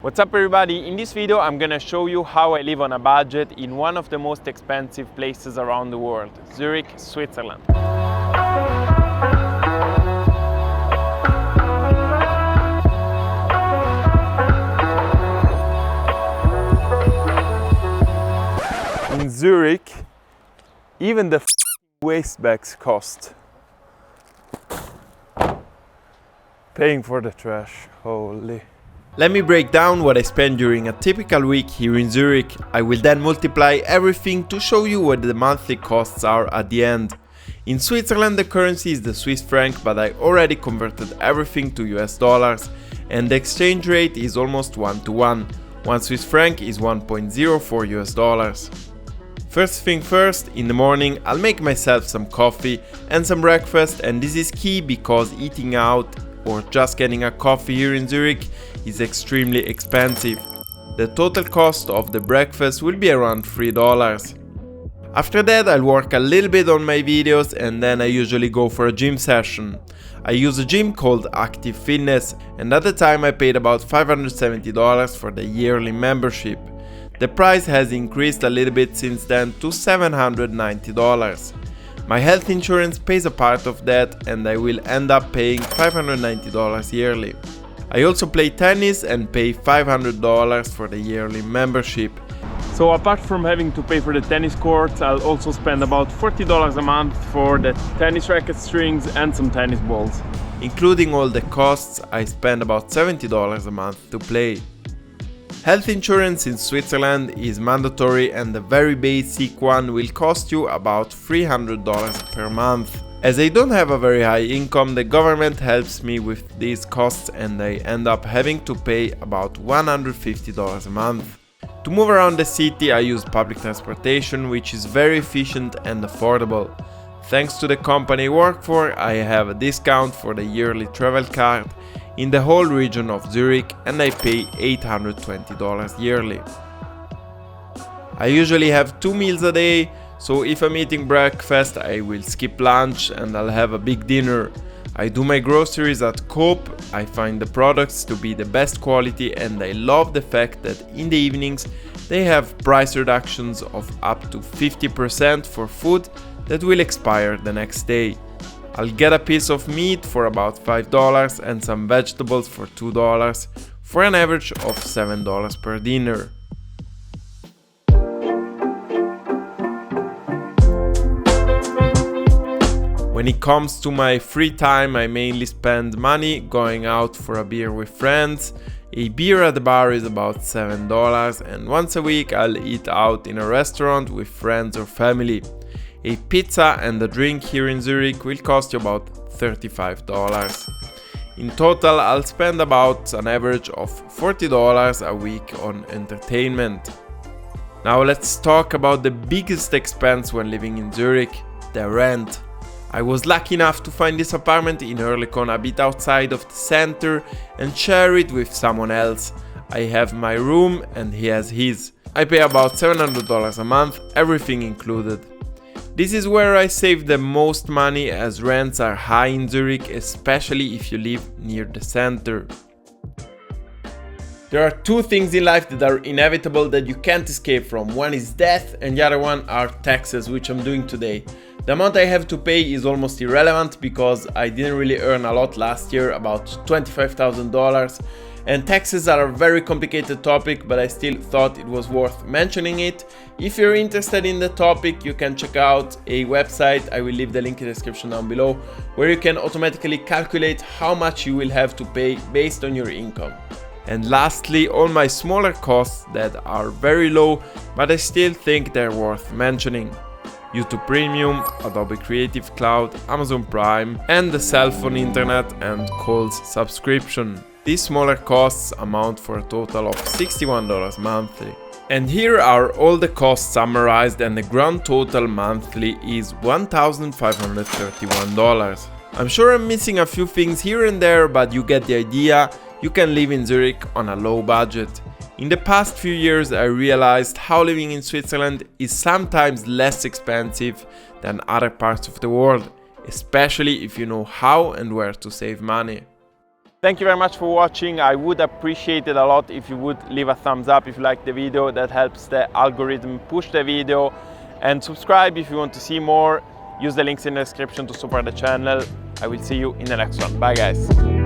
What's up everybody? In this video I'm gonna show you how I live on a budget in one of the most expensive places around the world, Zurich, Switzerland. In Zurich, even the waste bags cost. Paying for the trash, holy. Let me break down what I spend during a typical week here in Zurich. I will then multiply everything to show you what the monthly costs are at the end. In Switzerland the currency is the Swiss franc, but I already converted everything to US dollars and the exchange rate is almost 1-to-1. 1 Swiss franc is 1.04 US dollars. First thing first, in the morning I'll make myself some coffee and some breakfast, and this is key because eating out or just getting a coffee here in Zurich is extremely expensive. The total cost of the breakfast will be around $3. After that I'll work a little bit on my videos and then I usually go for a gym session. I use a gym called Active Fitness, and at the time I paid about $570 for the yearly membership. The price has increased a little bit since then to $790. My health insurance pays a part of that and I will end up paying $590 yearly. I also play tennis and pay $500 for the yearly membership. So apart from having to pay for the tennis courts, I'll also spend about $40 a month for the tennis racket strings and some tennis balls. Including all the costs, I spend about $70 a month to play. Health insurance in Switzerland is mandatory and the very basic one will cost you about $300 per month. As I don't have a very high income, the government helps me with these costs and I end up having to pay about $150 a month. To move around the city I use public transportation, which is very efficient and affordable. Thanks to the company I work for, I have a discount for the yearly travel card in the whole region of Zurich and I pay $820 yearly. I usually have 2 meals a day, so if I'm eating breakfast I will skip lunch and I'll have a big dinner. I do my groceries at Coop, I find the products to be the best quality and I love the fact that in the evenings they have price reductions of up to 50% for food that will expire the next day. I'll get a piece of meat for about $5 and some vegetables for $2 for an average of $7 per dinner. When it comes to my free time, I mainly spend money going out for a beer with friends. A beer at the bar is about $7 and once a week I'll eat out in a restaurant with friends or family. A pizza and a drink here in Zurich will cost you about $35. In total, I'll spend about an average of $40 a week on entertainment. Now let's talk about the biggest expense when living in Zurich, the rent. I was lucky enough to find this apartment in Oerlikon, a bit outside of the center, and share it with someone else. I have my room and he has his. I pay about $700 a month, everything included. This is where I save the most money as rents are high in Zurich, especially if you live near the center. There are two things in life that are inevitable that you can't escape from. One is death and the other one are taxes, which I'm doing today. The amount I have to pay is almost irrelevant because I didn't really earn a lot last year, about $25,000. And taxes are a very complicated topic, but I still thought it was worth mentioning it. If you're interested in the topic, you can check out a website, I will leave the link in the description down below, where you can automatically calculate how much you will have to pay based on your income. And lastly, all my smaller costs that are very low, but I still think they're worth mentioning. YouTube Premium, Adobe Creative Cloud, Amazon Prime, and the cell phone internet and calls subscription. These smaller costs amount for a total of $61 monthly. And here are all the costs summarized, and the grand total monthly is $1,531. I'm sure I'm missing a few things here and there, but you get the idea. You can live in Zurich on a low budget. In the past few years I realized how living in Switzerland is sometimes less expensive than other parts of the world, especially if you know how and where to save money. Thank you very much for watching. I would appreciate it a lot if you would leave a thumbs up if you like the video. That helps the algorithm push the video. And subscribe if you want to see more. Use the links in the description to support the channel. I will see you in the next one. Bye guys.